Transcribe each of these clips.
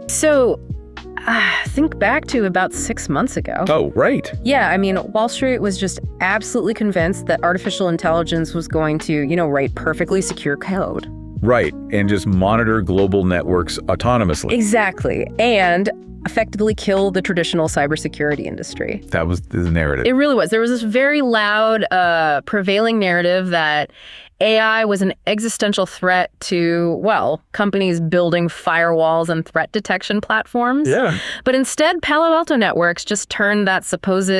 So think back to about 6 months ago. Oh, right. Yeah, I mean, Wall Street was just absolutely convinced that artificial intelligence was going to, write perfectly secure code. Right, and just monitor global networks autonomously. Exactly, and effectively kill the traditional cybersecurity industry. That was the narrative. It really was. There was this very loud, prevailing narrative that AI was an existential threat to, companies building firewalls and threat detection platforms. Yeah. But instead, Palo Alto Networks just turned that supposed,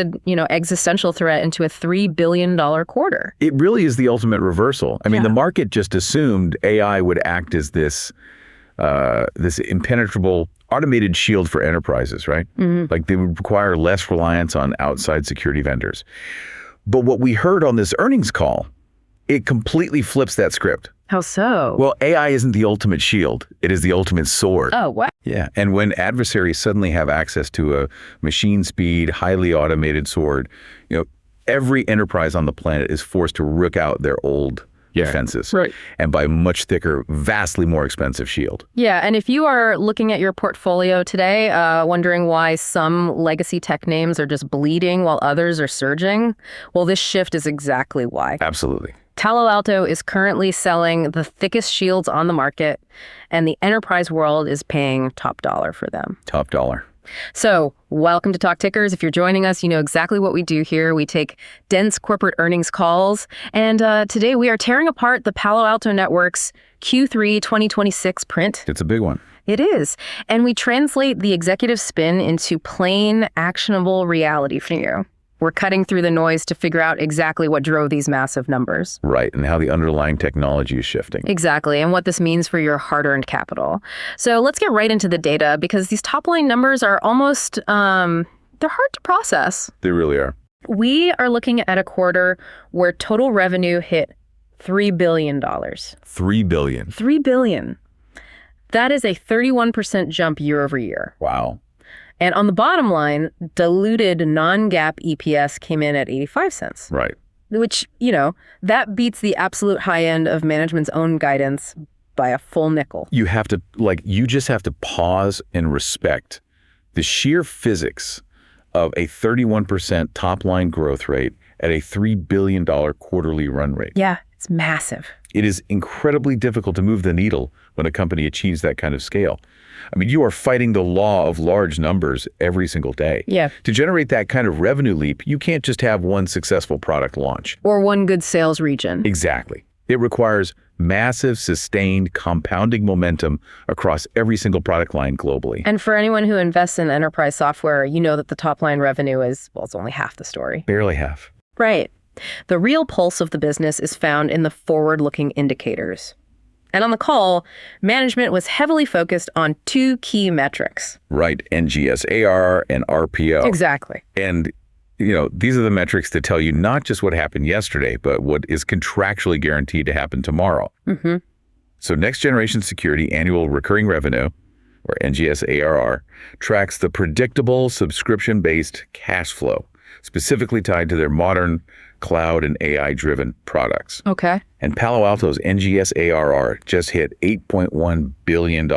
existential threat into a $3 billion quarter. It really is the ultimate reversal. I mean, the market just assumed AI would act as this impenetrable automated shield for enterprises, right? Mm-hmm. Like they would require less reliance on outside security vendors. But what we heard on this earnings call, it completely flips that script. How so? Well, AI isn't the ultimate shield. It is the ultimate sword. Oh, what? Yeah. And when adversaries suddenly have access to a machine speed, highly automated sword, every enterprise on the planet is forced to rook out their old defenses. Right. And buy a much thicker, vastly more expensive shield. Yeah. And if you are looking at your portfolio today, wondering why some legacy tech names are just bleeding while others are surging, well, this shift is exactly why. Absolutely. Palo Alto is currently selling the thickest shields on the market, and the enterprise world is paying top dollar for them. Top dollar. So, welcome to Talk Tickers. If you're joining us, you know exactly what we do here. We take dense corporate earnings calls, and today we are tearing apart the Palo Alto Networks Q3 2026 print. It's a big one. It is. And we translate the executive spin into plain, actionable reality for you. We're cutting through the noise to figure out exactly what drove these massive numbers. Right, and how the underlying technology is shifting. Exactly, and what this means for your hard-earned capital. So let's get right into the data, because these top-line numbers are almost, they're hard to process. They really are. We are looking at a quarter where total revenue hit $3 billion. $3 billion. $3 billion. That is a 31% jump year over year. Wow. And on the bottom line, diluted non-GAAP EPS came in at 85 cents. Right. Which, that beats the absolute high end of management's own guidance by a full nickel. You just have to pause and respect the sheer physics of a 31% top-line growth rate at a $3 billion quarterly run rate. Yeah, it's massive. It is incredibly difficult to move the needle when a company achieves that kind of scale. I mean, you are fighting the law of large numbers every single day. Yeah. To generate that kind of revenue leap, you can't just have one successful product launch. Or one good sales region. Exactly. It requires massive, sustained, compounding momentum across every single product line globally. And for anyone who invests in enterprise software, you know that the top line revenue is, it's only half the story. Barely half. Right. The real pulse of the business is found in the forward-looking indicators. And on the call, management was heavily focused on two key metrics. Right. NGS ARR and RPO. Exactly. And, these are the metrics that tell you not just what happened yesterday, but what is contractually guaranteed to happen tomorrow. Mm-hmm. So Next Generation Security annual recurring revenue, or NGS ARR, tracks the predictable subscription-based cash flow, specifically tied to their modern cloud and AI-driven products. Okay. And Palo Alto's NGS ARR just hit $8.1 billion. An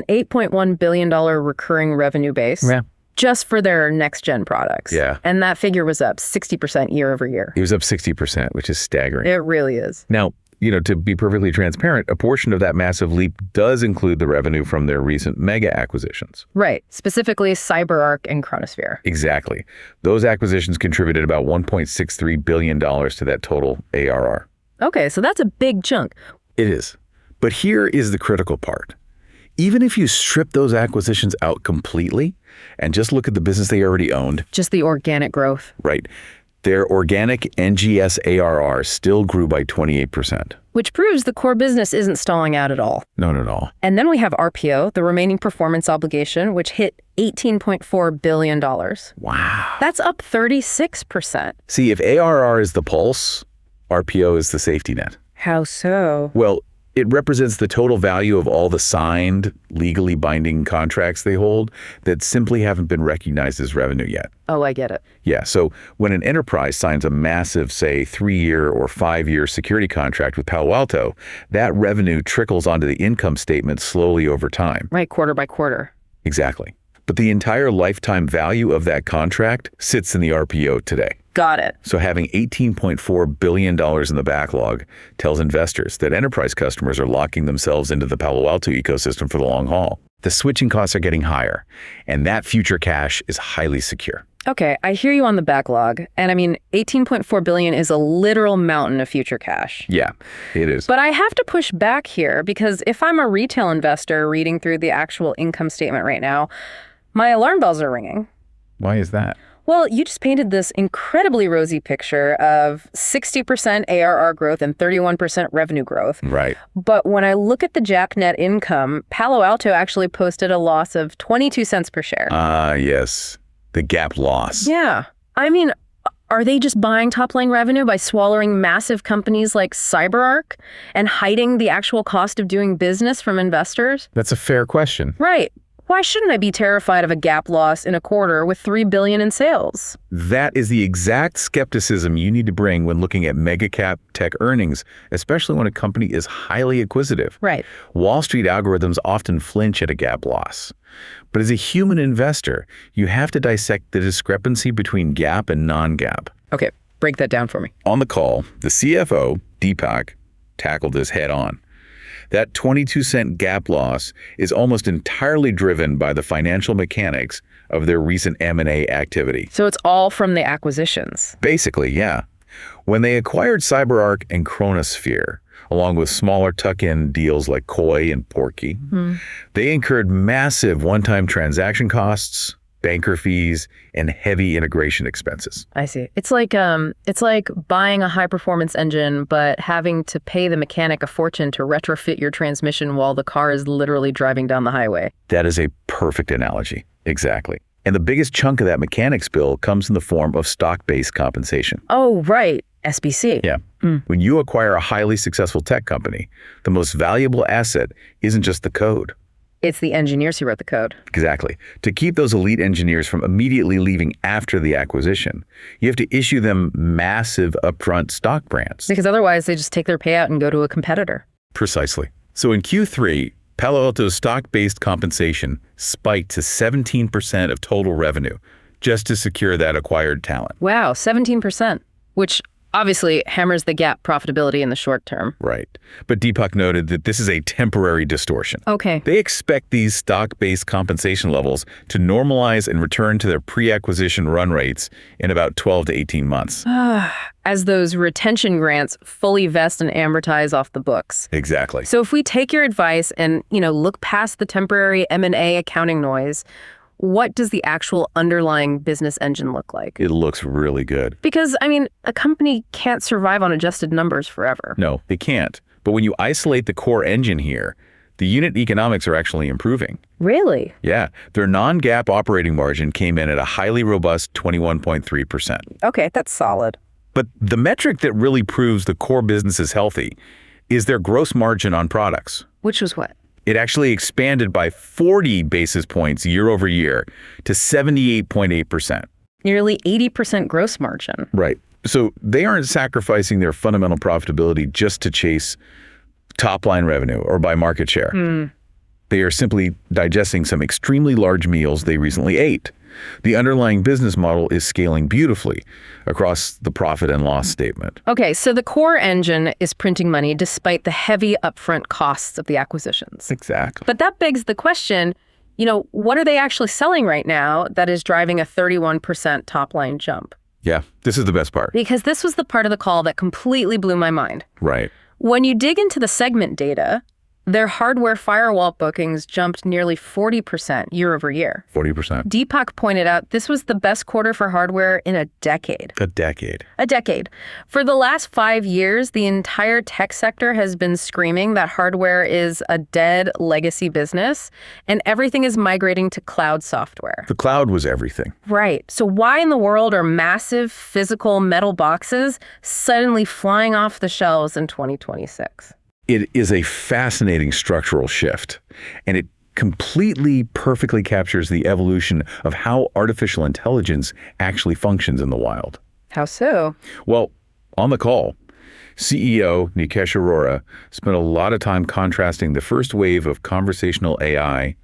$8.1 billion recurring revenue base. Yeah. Just for their next-gen products. Yeah. And that figure was up 60% year over year. It was up 60%, which is staggering. It really is. Now, to be perfectly transparent, a portion of that massive leap does include the revenue from their recent mega acquisitions. Right. Specifically, CyberArk and Chronosphere. Exactly. Those acquisitions contributed about $1.63 billion to that total ARR. Okay, so that's a big chunk. It is. But here is the critical part. Even if you strip those acquisitions out completely and just look at the business they already owned. Just the organic growth. Right. Their organic NGS ARR still grew by 28%. Which proves the core business isn't stalling out at all. Not at all. And then we have RPO, the remaining performance obligation, which hit $18.4 billion. Wow. That's up 36%. See, if ARR is the pulse, RPO is the safety net. How so? Well, it represents the total value of all the signed, legally binding contracts they hold that simply haven't been recognized as revenue yet. Oh, I get it. Yeah, so when an enterprise signs a massive, say, 3-year or 5-year security contract with Palo Alto, that revenue trickles onto the income statement slowly over time. Right, quarter by quarter. Exactly. But the entire lifetime value of that contract sits in the RPO today. Got it. So having $18.4 billion in the backlog tells investors that enterprise customers are locking themselves into the Palo Alto ecosystem for the long haul. The switching costs are getting higher, and that future cash is highly secure. Okay, I hear you on the backlog. And I mean, $18.4 billion is a literal mountain of future cash. Yeah, it is. But I have to push back here because if I'm a retail investor reading through the actual income statement right now, my alarm bells are ringing. Why is that? Well, you just painted this incredibly rosy picture of 60% ARR growth and 31% revenue growth. Right. But when I look at the Jack net income, Palo Alto actually posted a loss of 22 cents per share. Yes. The GAAP loss. Yeah. I mean, are they just buying top-line revenue by swallowing massive companies like CyberArk and hiding the actual cost of doing business from investors? That's a fair question. Right. Why shouldn't I be terrified of a GAAP loss in a quarter with $3 billion in sales? That is the exact skepticism you need to bring when looking at mega cap tech earnings, especially when a company is highly acquisitive. Right. Wall Street algorithms often flinch at a GAAP loss. But as a human investor, you have to dissect the discrepancy between GAAP and non-GAAP. Okay, break that down for me. On the call, the CFO, Deepak, tackled this head on. That 22-cent GAAP loss is almost entirely driven by the financial mechanics of their recent M&A activity. So it's all from the acquisitions. Basically, yeah. When they acquired CyberArk and Chronosphere, along with smaller tuck-in deals like Koi and Porky, they incurred massive one-time transaction costs, banker fees, and heavy integration expenses. I see. It's like buying a high-performance engine, but having to pay the mechanic a fortune to retrofit your transmission while the car is literally driving down the highway. That is a perfect analogy. Exactly. And the biggest chunk of that mechanic's bill comes in the form of stock-based compensation. Oh, right. SBC. Yeah. When you acquire a highly successful tech company, the most valuable asset isn't just the code. It's the engineers who wrote the code. Exactly. To keep those elite engineers from immediately leaving after the acquisition, you have to issue them massive upfront stock grants. Because otherwise they just take their payout and go to a competitor. Precisely. So in Q3, Palo Alto's stock-based compensation spiked to 17% of total revenue just to secure that acquired talent. Wow, 17%, which obviously hammers the GAAP profitability in the short term. Right. But Deepak noted that this is a temporary distortion. Okay. They expect these stock-based compensation levels to normalize and return to their pre-acquisition run rates in about 12 to 18 months. As those retention grants fully vest and amortize off the books. Exactly. So if we take your advice and, look past the temporary M&A accounting noise, what does the actual underlying business engine look like? It looks really good. Because, a company can't survive on adjusted numbers forever. No, they can't. But when you isolate the core engine here, the unit economics are actually improving. Really? Yeah. Their non-GAAP operating margin came in at a highly robust 21.3%. Okay, that's solid. But the metric that really proves the core business is healthy is their gross margin on products. Which was what? It actually expanded by 40 basis points year over year to 78.8%. Nearly 80% gross margin. Right. So they aren't sacrificing their fundamental profitability just to chase top-line revenue or buy market share. They are simply digesting some extremely large meals they recently ate. The underlying business model is scaling beautifully across the profit and loss statement. Okay, so the core engine is printing money despite the heavy upfront costs of the acquisitions. Exactly. But that begs the question, what are they actually selling right now that is driving a 31% top-line jump? Yeah, this is the best part. Because this was the part of the call that completely blew my mind. Right. When you dig into the segment data, their hardware firewall bookings jumped nearly 40% year over year. 40%. Deepak pointed out this was the best quarter for hardware in a decade. A decade. A decade. For the last 5 years, the entire tech sector has been screaming that hardware is a dead legacy business and everything is migrating to cloud software. The cloud was everything. Right. So why in the world are massive physical metal boxes suddenly flying off the shelves in 2026? It is a fascinating structural shift, and it completely perfectly captures the evolution of how artificial intelligence actually functions in the wild. How so? Well, on the call, CEO Nikesh Arora spent a lot of time contrasting the first wave of conversational AI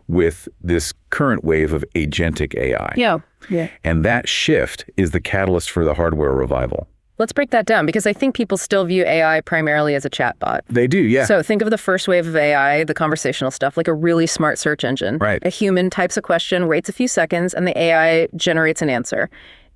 with this current wave of agentic AI. Yeah. Yeah. And that shift is the catalyst for the hardware revival. Let's break that down, because I think people still view AI primarily as a chatbot. They do, yeah. So think of the first wave of AI, the conversational stuff, like a really smart search engine. Right. A human types a question, waits a few seconds, and the AI generates an answer.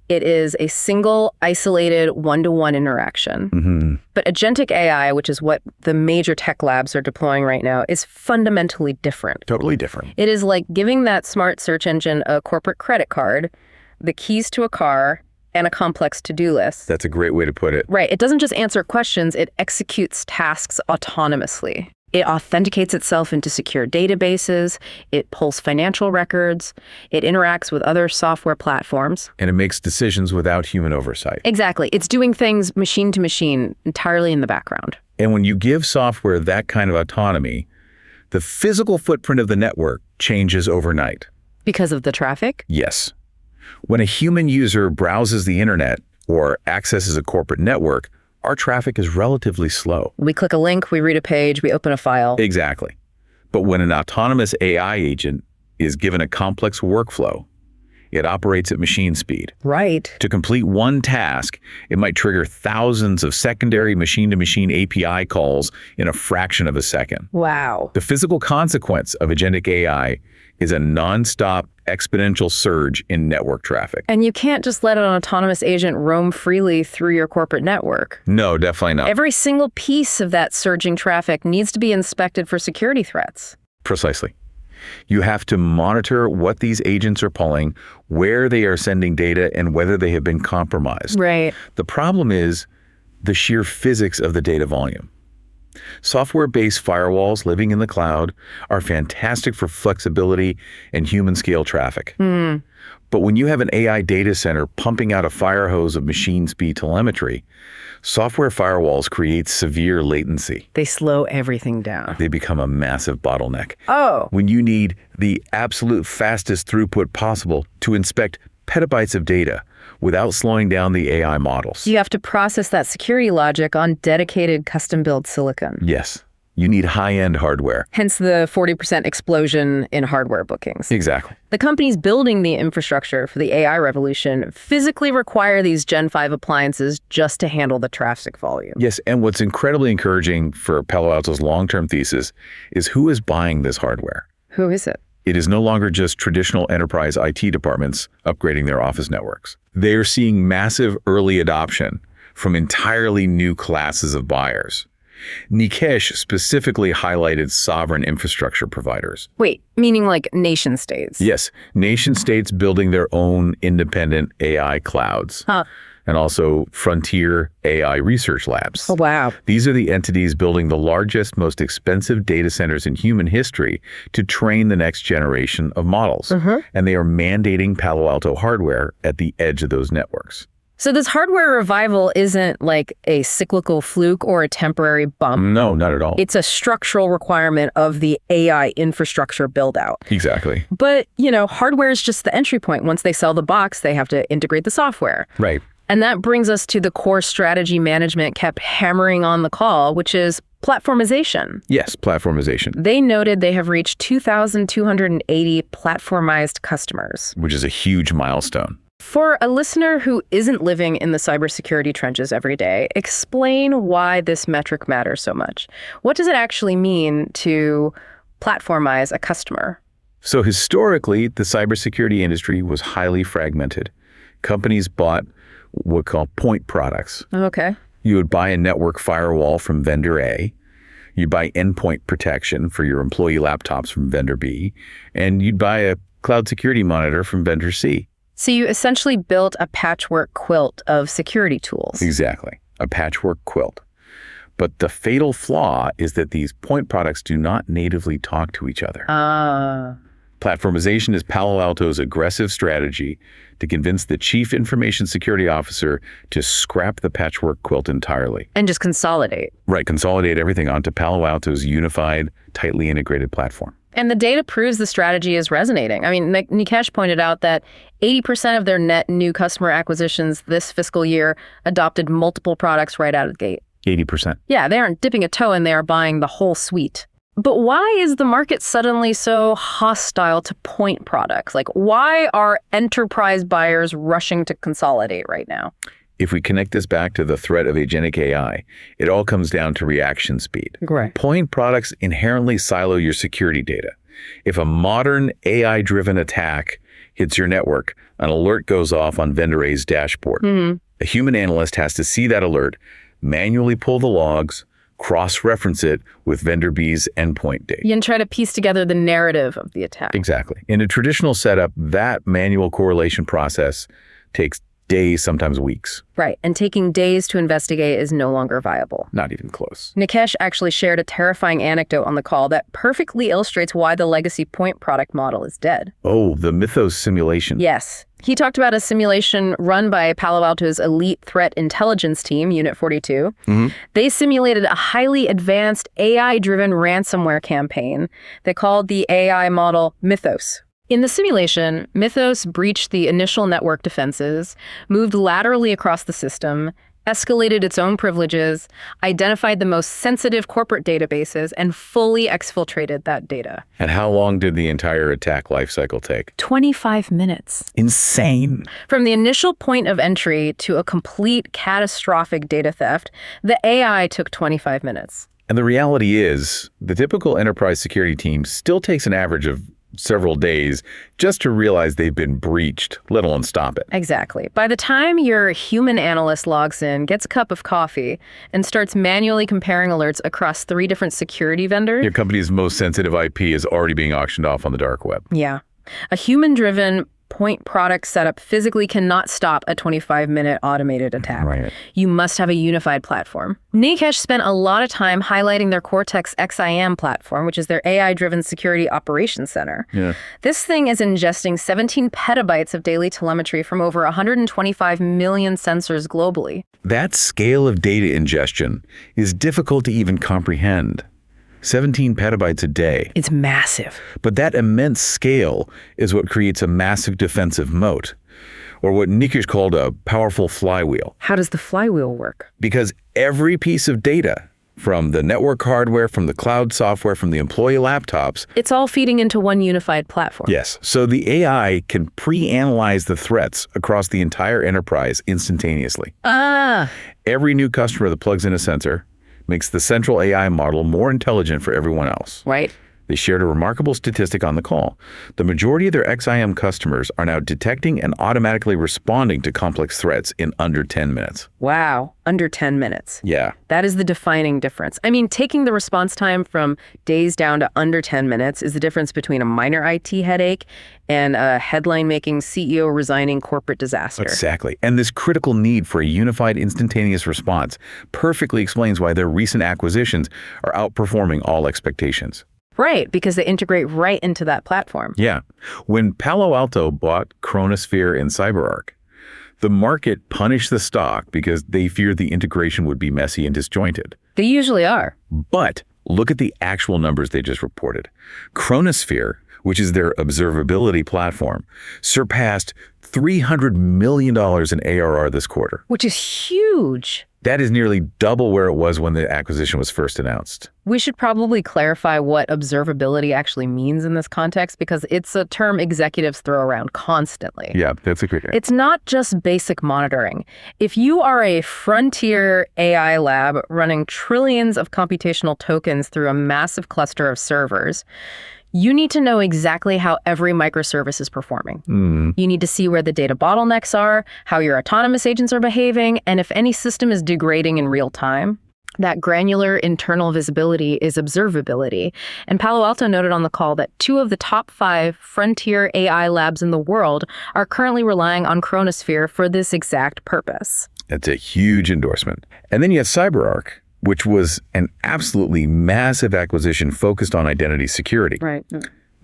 It is a single, isolated, one-to-one interaction. Mm-hmm. But agentic AI, which is what the major tech labs are deploying right now, is fundamentally different. Totally different. It is like giving that smart search engine a corporate credit card, the keys to a car, and a complex to-do list. That's a great way to put it. Right. It doesn't just answer questions, it executes tasks autonomously. It authenticates itself into secure databases, it pulls financial records, it interacts with other software platforms. And it makes decisions without human oversight. Exactly. It's doing things machine to machine, entirely in the background. And when you give software that kind of autonomy, the physical footprint of the network changes overnight. Because of the traffic? Yes. When a human user browses the internet or accesses a corporate network, our traffic is relatively slow. We click a link, we read a page, we open a file. Exactly. But when an autonomous AI agent is given a complex workflow, it operates at machine speed. Right. To complete one task, it might trigger thousands of secondary machine-to-machine API calls in a fraction of a second. Wow. The physical consequence of agentic AI is a nonstop exponential surge in network traffic. And you can't just let an autonomous agent roam freely through your corporate network. No, definitely not. Every single piece of that surging traffic needs to be inspected for security threats. Precisely. You have to monitor what these agents are pulling, where they are sending data, and whether they have been compromised. Right. The problem is the sheer physics of the data volume. Software-based firewalls living in the cloud are fantastic for flexibility and human-scale traffic. But when you have an AI data center pumping out a fire hose of machine speed telemetry, software firewalls create severe latency. They slow everything down. They become a massive bottleneck. Oh. When you need the absolute fastest throughput possible to inspect petabytes of data without slowing down the AI models. You have to process that security logic on dedicated custom-built silicon. Yes. You need high-end hardware. Hence the 40% explosion in hardware bookings. Exactly. The companies building the infrastructure for the AI revolution physically require these Gen 5 appliances just to handle the traffic volume. Yes, and what's incredibly encouraging for Palo Alto's long-term thesis is who is buying this hardware. Who is it? It is no longer just traditional enterprise IT departments upgrading their office networks. They are seeing massive early adoption from entirely new classes of buyers. Nikesh specifically highlighted sovereign infrastructure providers. Wait, meaning like nation states? Yes, nation states building their own independent AI clouds. Huh. And also frontier AI research labs. Oh, wow. These are the entities building the largest, most expensive data centers in human history to train the next generation of models. And they are mandating Palo Alto hardware at the edge of those networks. So this hardware revival isn't like a cyclical fluke or a temporary bump. No, not at all. It's a structural requirement of the AI infrastructure build-out. Exactly. But, you know, hardware is just the entry point. Once they sell the box, they have to integrate the software. Right. And that brings us to the core strategy management kept hammering on the call, which is platformization. Yes, platformization. They noted they have reached 2,280 platformized customers. Which is a huge milestone. For a listener who isn't living in the cybersecurity trenches every day, explain why this metric matters so much. What does it actually mean to platformize a customer? So historically, the cybersecurity industry was highly fragmented. Companies bought what we call point products. Okay. You would buy a network firewall from vendor A. You'd buy endpoint protection for your employee laptops from vendor B. And you'd buy a cloud security monitor from vendor C. So you essentially built a patchwork quilt of security tools. Exactly. A patchwork quilt. But the fatal flaw is that these point products do not natively talk to each other. Platformization is Palo Alto's aggressive strategy to convince the chief information security officer to scrap the patchwork quilt entirely. And just consolidate. Right, consolidate everything onto Palo Alto's unified, tightly integrated platform. And the data proves the strategy is resonating. I mean, Nikesh pointed out that 80% of their net new customer acquisitions this fiscal year adopted multiple products right out of the gate. 80%. Yeah, they aren't dipping a toe in, they are buying the whole suite. But why is the market suddenly so hostile to point products? Like, why are enterprise buyers rushing to consolidate right now? If we connect this back to the threat of agentic AI, it all comes down to reaction speed. Right. Point products inherently silo your security data. If a modern AI-driven attack hits your network, an alert goes off on vendor A's dashboard. A human analyst has to see that alert, manually pull the logs, cross-reference it with vendor B's endpoint date. You can try to piece together the narrative of the attack. Exactly. In a traditional setup, that manual correlation process takes days, sometimes weeks. Right, and taking days to investigate is no longer viable. Not even close. Nikesh actually shared a terrifying anecdote on the call that perfectly illustrates why the legacy point product model is dead. Oh, the Mythos simulation. Yes. He talked about a simulation run by Palo Alto's elite threat intelligence team, Unit 42. They simulated a highly advanced AI-driven ransomware campaign they called the AI model Mythos. In the simulation, Mythos breached the initial network defenses, moved laterally across the system, escalated its own privileges, identified the most sensitive corporate databases, and fully exfiltrated that data. And how long did the entire attack lifecycle take? 25 minutes. Insane. From the initial point of entry to a complete catastrophic data theft, the AI took 25 minutes. And the reality is, the typical enterprise security team still takes an average of several days just to realize they've been breached, let alone stop it. Exactly. By the time your human analyst logs in, gets a cup of coffee, and starts manually comparing alerts across 3 different security vendors... Your company's most sensitive IP is already being auctioned off on the dark web. Yeah. A human-driven point product setup physically cannot stop a 25-minute automated attack. Right. You must have a unified platform. Nikesh spent a lot of time highlighting their Cortex XIM platform, which is their AI-driven security operations center. Yeah. This thing is ingesting 17 petabytes of daily telemetry from over 125 million sensors globally. That scale of data ingestion is difficult to even comprehend. 17 petabytes a day. It's massive. But that immense scale is what creates a massive defensive moat, or what Nikesh called a powerful flywheel. How does the flywheel work? Because every piece of data, from the network hardware, from the cloud software, from the employee laptops... It's all feeding into one unified platform. Yes. So the AI can pre-analyze the threats across the entire enterprise instantaneously. Every new customer that plugs in a sensor makes the central AI model more intelligent for everyone else. Right. They shared a remarkable statistic on the call. The majority of their XIM customers are now detecting and automatically responding to complex threats in under 10 minutes. Wow, under 10 minutes. Yeah. That is the defining difference. I mean, taking the response time from days down to under 10 minutes is the difference between a minor IT headache and a headline-making CEO resigning corporate disaster. Exactly. And this critical need for a unified instantaneous response perfectly explains why their recent acquisitions are outperforming all expectations. Right, because they integrate right into that platform. Yeah. When Palo Alto bought Chronosphere and CyberArk, the market punished the stock because they feared the integration would be messy and disjointed. They usually are. But look at the actual numbers they just reported. Chronosphere, which is their observability platform, surpassed $300 million in ARR this quarter. Which is huge. That is nearly double where it was when the acquisition was first announced. We should probably clarify what observability actually means in this context, because it's a term executives throw around constantly. Yeah, that's a great idea. It's not just basic monitoring. If you are a frontier AI lab running trillions of computational tokens through a massive cluster of servers, you need to know exactly how every microservice is performing. You need to see where the data bottlenecks are, how your autonomous agents are behaving, and if any system is degrading in real time. That granular internal visibility is observability. And Palo Alto noted on the call that 2 of the top 5 frontier AI labs in the world are currently relying on Chronosphere for this exact purpose. That's a huge endorsement. And then you have CyberArk, which was an absolutely massive acquisition focused on identity security. Right.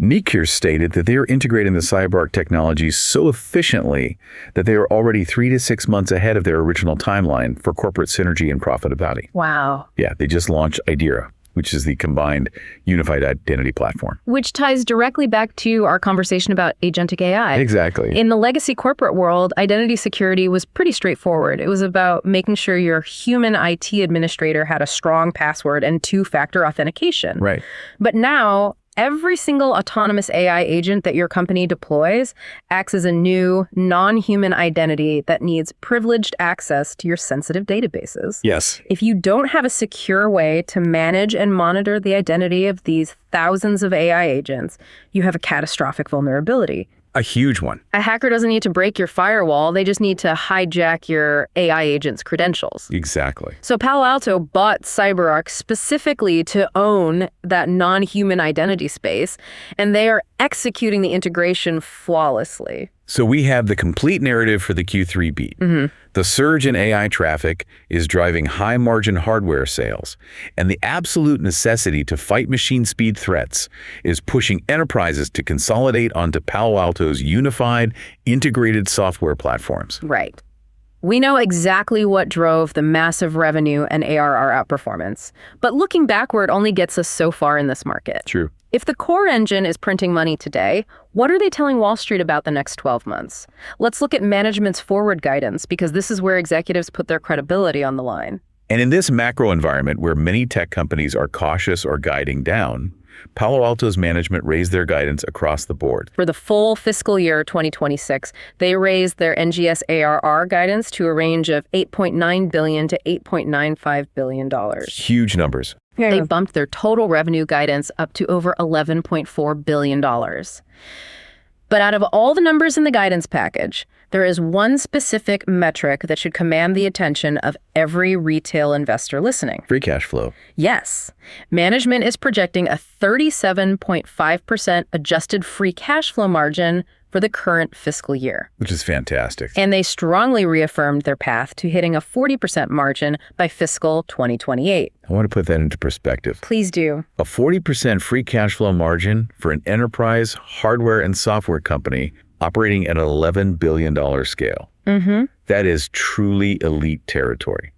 Nikesh stated that they are integrating the CyberArk technology so efficiently that they are already 3 to 6 months ahead of their original timeline for corporate synergy and profitability. Wow. Yeah, they just launched Idira, which is the combined unified identity platform. Which ties directly back to our conversation about agentic AI. Exactly. In the legacy corporate world, identity security was pretty straightforward. It was about making sure your human IT administrator had a strong password and two-factor authentication. Right. But now, every single autonomous AI agent that your company deploys acts as a new, non-human identity that needs privileged access to your sensitive databases. Yes. If you don't have a secure way to manage and monitor the identity of these thousands of AI agents, you have a catastrophic vulnerability. A huge one. A hacker doesn't need to break your firewall. They just need to hijack your AI agent's credentials. Exactly. So Palo Alto bought CyberArk specifically to own that non-human identity space, and they are executing the integration flawlessly. So we have the complete narrative for the Q3 beat. The surge in AI traffic is driving high-margin hardware sales, and the absolute necessity to fight machine speed threats is pushing enterprises to consolidate onto Palo Alto's unified, integrated software platforms. Right. We know exactly what drove the massive revenue and ARR outperformance, but looking backward only gets us so far in this market. True. If the core engine is printing money today, what are they telling Wall Street about the next 12 months? Let's look at management's forward guidance, because this is where executives put their credibility on the line. And in this macro environment where many tech companies are cautious or guiding down, Palo Alto's management raised their guidance across the board. For the full fiscal year 2026, they raised their NGS ARR guidance to a range of $8.9 billion to $8.95 billion. Huge numbers. They bumped their total revenue guidance up to over $11.4 billion. But out of all the numbers in the guidance package, there is one specific metric that should command the attention of every retail investor listening. Free cash flow. Yes. Management is projecting a 37.5% adjusted free cash flow margin for the current fiscal year. Which is fantastic. And they strongly reaffirmed their path to hitting a 40% margin by fiscal 2028. I want to put that into perspective. Please do. A 40% free cash flow margin for an enterprise hardware and software company operating at an $11 billion scale. That is truly elite territory.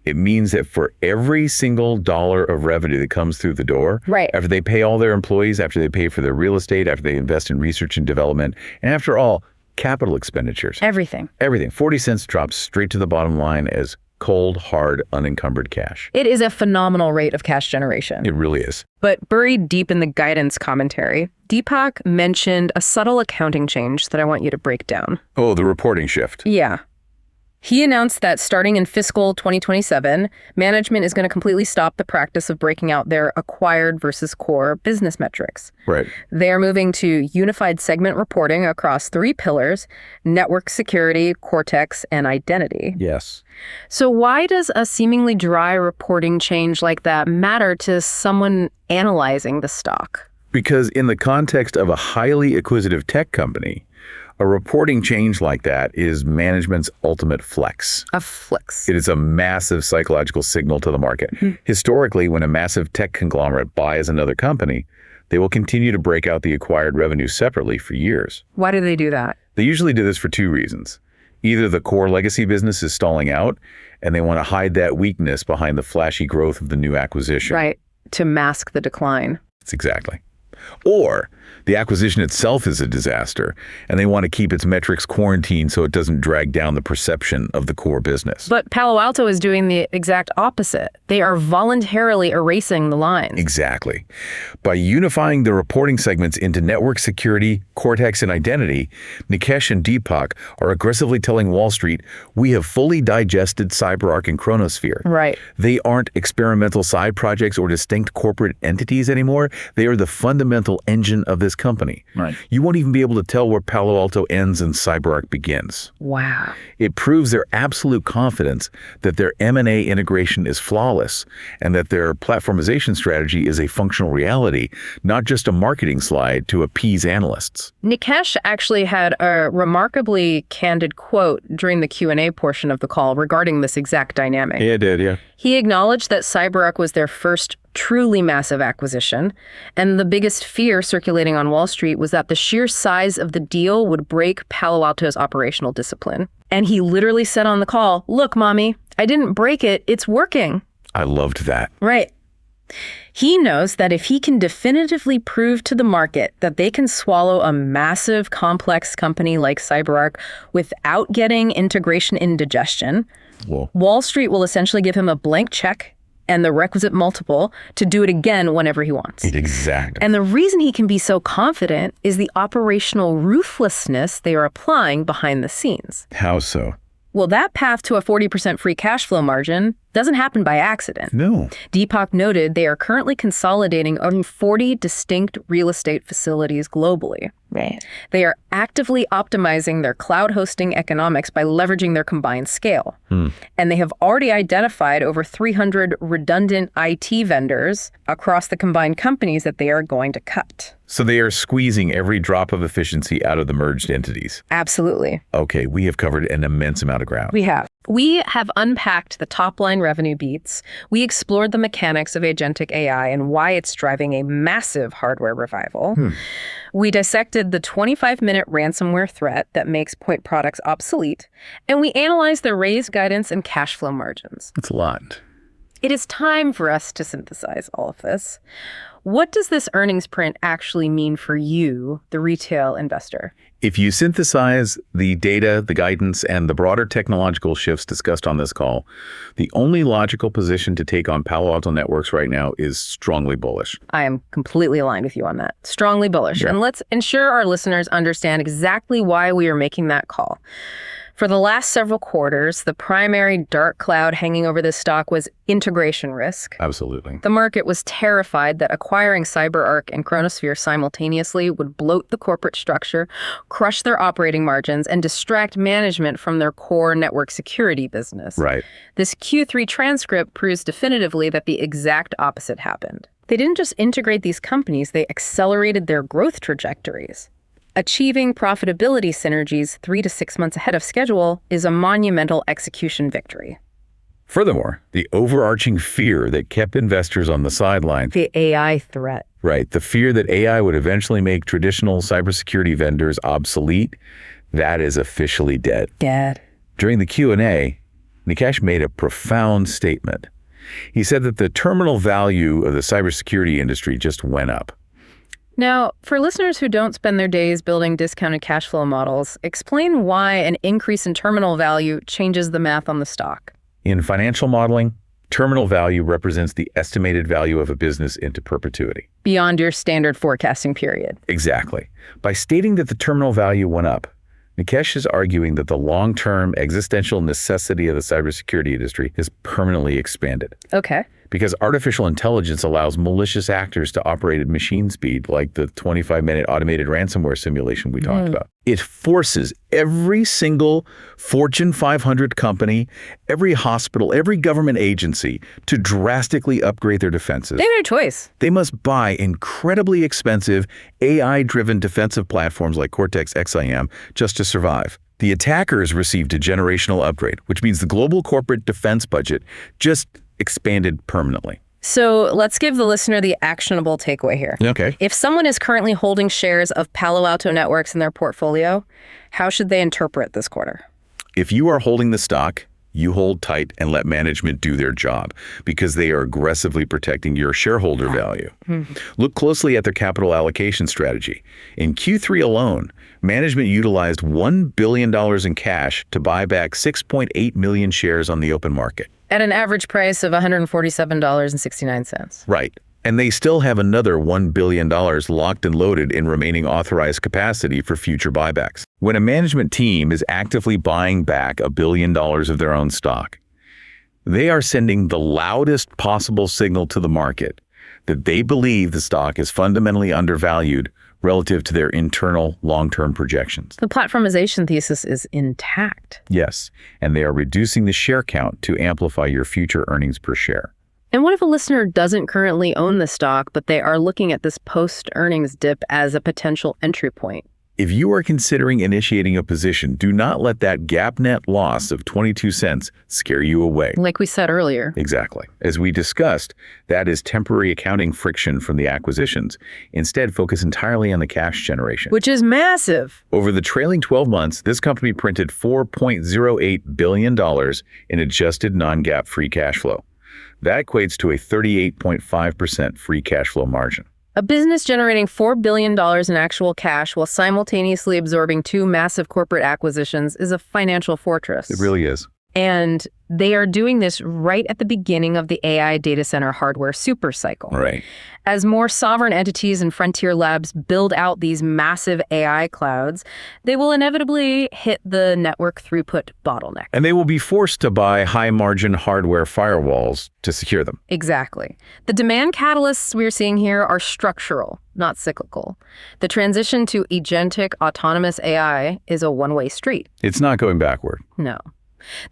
It means that for every single dollar of revenue that comes through the door, right, after they pay all their employees, after they pay for their real estate, after they invest in research and development, and after all, capital expenditures. Everything. 40 cents drops straight to the bottom line as cold, hard, unencumbered cash. It is a phenomenal rate of cash generation. It really is. But buried deep in the guidance commentary, Deepak mentioned a subtle accounting change that I want you to break down. Oh, the reporting shift. Yeah. He announced that starting in fiscal 2027, management is going to completely stop the practice of breaking out their acquired versus core business metrics. Right. They're moving to unified segment reporting across three pillars: network security, Cortex, and identity. Yes. So why does a seemingly dry reporting change like that matter to someone analyzing the stock? Because in the context of a highly acquisitive tech company, a reporting change like that is management's ultimate flex. A flex. It is a massive psychological signal to the market. Historically, when a massive tech conglomerate buys another company, they will continue to break out the acquired revenue separately for years. Why do they do that? They usually do this for two reasons. Either the core legacy business is stalling out, and they want to hide that weakness behind the flashy growth of the new acquisition. Right, to mask the decline. That's exactly. Or the acquisition itself is a disaster, and they want to keep its metrics quarantined so it doesn't drag down the perception of the core business. But Palo Alto is doing the exact opposite. They are voluntarily erasing the lines. Exactly. By unifying the reporting segments into network security, Cortex, and identity, Nikesh and Deepak are aggressively telling Wall Street, we have fully digested CyberArk and Chronosphere. Right. They aren't experimental side projects or distinct corporate entities anymore. They are the fundamental engine of this company. Right. You won't even be able to tell where Palo Alto ends and CyberArk begins. Wow. It proves their absolute confidence that their M&A integration is flawless and that their platformization strategy is a functional reality, not just a marketing slide to appease analysts. Nikesh actually had a remarkably candid quote during the Q&A portion of the call regarding this exact dynamic. Yeah, it did, yeah. He acknowledged that CyberArk was their first truly massive acquisition, and the biggest fear circulating on Wall Street was that the sheer size of the deal would break Palo Alto's operational discipline. And he literally said on the call, look, mommy, I didn't break it, it's working. I loved that. Right. He knows that if he can definitively prove to the market that they can swallow a massive, complex company like CyberArk without getting integration indigestion, Whoa. Wall Street will essentially give him a blank check and the requisite multiple to do it again whenever he wants. Exactly. And the reason he can be so confident is the operational ruthlessness they are applying behind the scenes. How so? Well, that path to a 40% free cash flow margin doesn't happen by accident. No. Deepak noted they are currently consolidating over 40 distinct real estate facilities globally. Right. They are actively optimizing their cloud hosting economics by leveraging their combined scale. And they have already identified over 300 redundant IT vendors across the combined companies that they are going to cut. So they are squeezing every drop of efficiency out of the merged entities. Absolutely. Okay, we have covered an immense amount of ground. We have unpacked the top-line revenue beats. We explored the mechanics of agentic AI and why it's driving a massive hardware revival. We dissected the 25-minute ransomware threat that makes point products obsolete, and we analyzed their raised guidance and cash flow margins. That's a lot. It is time for us to synthesize all of this. What does this earnings print actually mean for you, the retail investor? If you synthesize the data, the guidance, and the broader technological shifts discussed on this call, the only logical position to take on Palo Alto Networks right now is strongly bullish. I am completely aligned with you on that. Strongly bullish. Yeah. And let's ensure our listeners understand exactly why we are making that call. For the last several quarters, the primary dark cloud hanging over this stock was integration risk. Absolutely. The market was terrified that acquiring CyberArk and Chronosphere simultaneously would bloat the corporate structure, crush their operating margins, and distract management from their core network security business. Right. This Q3 transcript proves definitively that the exact opposite happened. They didn't just integrate these companies, they accelerated their growth trajectories. Achieving profitability synergies 3 to 6 months ahead of schedule is a monumental execution victory. Furthermore, the overarching fear that kept investors on the sideline, The AI threat. right, the fear that AI would eventually make traditional cybersecurity vendors obsolete, that is officially dead. Dead. During the Q&A, Nikesh made a profound statement. He said that the terminal value of the cybersecurity industry just went up. Now, for listeners who don't spend their days building discounted cash flow models, explain why an increase in terminal value changes the math on the stock. In financial modeling, terminal value represents the estimated value of a business into perpetuity. Beyond your standard forecasting period. Exactly. By stating that the terminal value went up, Nikesh is arguing that the long-term existential necessity of the cybersecurity industry is permanently expanded. Okay. Because artificial intelligence allows malicious actors to operate at machine speed, like the 25-minute automated ransomware simulation we talked about. It forces every single Fortune 500 company, every hospital, every government agency to drastically upgrade their defenses. They have no choice. They must buy incredibly expensive AI-driven defensive platforms like Cortex-XIM just to survive. The attackers received a generational upgrade, which means the global corporate defense budget just expanded permanently. So let's give the listener the actionable takeaway here. Okay. If someone is currently holding shares of Palo Alto Networks in their portfolio, how should they interpret this quarter? If you are holding the stock, you hold tight and let management do their job because they are aggressively protecting your shareholder value. Look closely at their capital allocation strategy. In Q3 alone, management utilized $1 billion in cash to buy back 6.8 million shares on the open market. At an average price of $147.69. Right. And they still have another $1 billion locked and loaded in remaining authorized capacity for future buybacks. When a management team is actively buying back $1 billion of their own stock, they are sending the loudest possible signal to the market that they believe the stock is fundamentally undervalued relative to their internal long-term projections. The platformization thesis is intact. Yes, and they are reducing the share count to amplify your future earnings per share. And what if a listener doesn't currently own the stock, but they are looking at this post-earnings dip as a potential entry point? If you are considering initiating a position, do not let that gap net loss of 22 cents scare you away. Like we said earlier. Exactly. As we discussed, that is temporary accounting friction from the acquisitions. Instead, focus entirely on the cash generation. Which is massive. Over the trailing 12 months, this company printed $4.08 billion in adjusted non-GAAP free cash flow. That equates to a 38.5% free cash flow margin. A business generating $4 billion in actual cash while simultaneously absorbing 2 massive corporate acquisitions is a financial fortress. It really is. And they are doing this right at the beginning of the AI data center hardware supercycle. Right. As more sovereign entities and frontier labs build out these massive AI clouds, they will inevitably hit the network throughput bottleneck. And they will be forced to buy high-margin hardware firewalls to secure them. Exactly. The demand catalysts we're seeing here are structural, not cyclical. The transition to agentic autonomous AI is a one-way street. It's not going backward. No.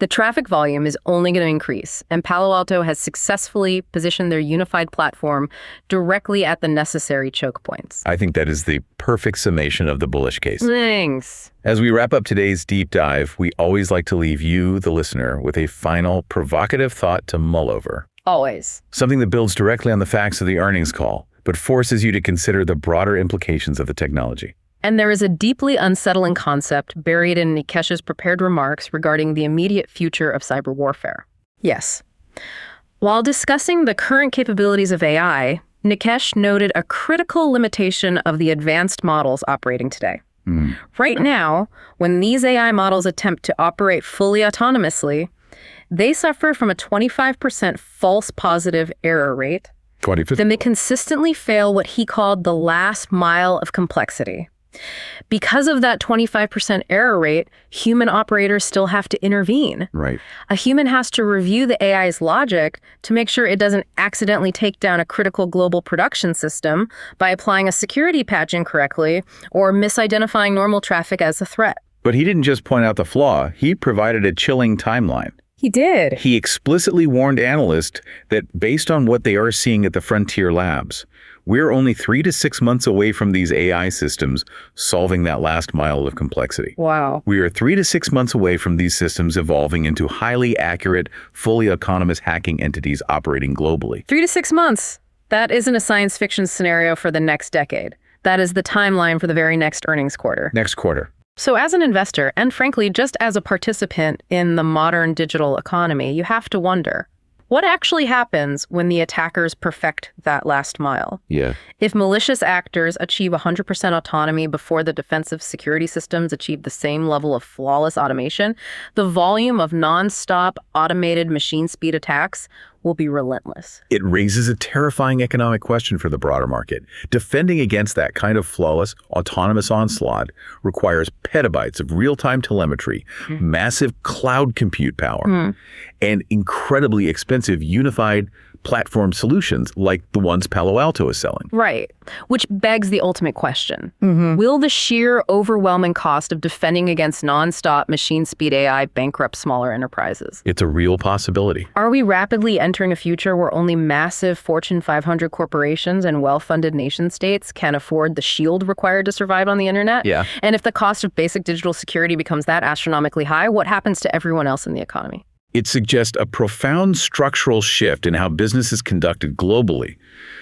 The traffic volume is only going to increase, and Palo Alto has successfully positioned their unified platform directly at the necessary choke points. I think that is the perfect summation of the bullish case. Thanks. As we wrap up today's deep dive, we always like to leave you, the listener, with a final provocative thought to mull over. Always. Something that builds directly on the facts of the earnings call, but forces you to consider the broader implications of the technology. And there is a deeply unsettling concept buried in Nikesh's prepared remarks regarding the immediate future of cyber warfare. Yes. While discussing the current capabilities of AI, Nikesh noted a critical limitation of the advanced models operating today. Right now, when these AI models attempt to operate fully autonomously, they suffer from a 25% false positive error rate. 20%. Then they consistently fail what he called the last mile of complexity. Because of that 25% error rate, human operators still have to intervene. Right. A human has to review the AI's logic to make sure it doesn't accidentally take down a critical global production system by applying a security patch incorrectly or misidentifying normal traffic as a threat. But he didn't just point out the flaw, he provided a chilling timeline. He did. He explicitly warned analysts that based on what they are seeing at the frontier labs, we're only 3 to 6 months away from these AI systems solving that last mile of complexity. Wow. We are 3 to 6 months away from these systems evolving into highly accurate, fully autonomous hacking entities operating globally. 3 to 6 months. That isn't a science fiction scenario for the next decade. That is the timeline for the very next earnings quarter. Next quarter. So as an investor, and frankly, just as a participant in the modern digital economy, you have to wonder, what actually happens when the attackers perfect that last mile? Yeah. If malicious actors achieve 100% autonomy before the defensive security systems achieve the same level of flawless automation, the volume of non-stop automated machine speed attacks will be relentless. It raises a terrifying economic question for the broader market. Defending against that kind of flawless, autonomous onslaught requires petabytes of real-time telemetry, massive cloud compute power, and incredibly expensive unified platform solutions like the ones Palo Alto is selling. Right. Which begs the ultimate question. Will the sheer overwhelming cost of defending against nonstop machine speed AI bankrupt smaller enterprises? It's a real possibility. Are we rapidly entering a future where only massive Fortune 500 corporations and well-funded nation states can afford the shield required to survive on the internet? Yeah. And if the cost of basic digital security becomes that astronomically high, what happens to everyone else in the economy? It suggests a profound structural shift in how business is conducted globally.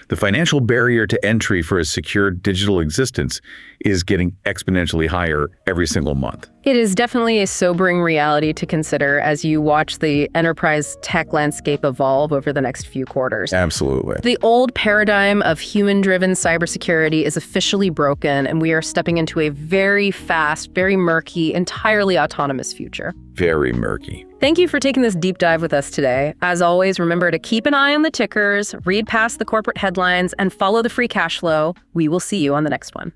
The financial barrier to entry for a secure digital existence is getting exponentially higher every single month. It is definitely a sobering reality to consider as you watch the enterprise tech landscape evolve over the next few quarters. Absolutely. The old paradigm of human-driven cybersecurity is officially broken, and we are stepping into a very fast, very murky, entirely autonomous future. Very murky. Thank you for taking this deep dive with us today. As always, remember to keep an eye on the tickers, read past the corporate headlines, and follow the free cash flow. We will see you on the next one.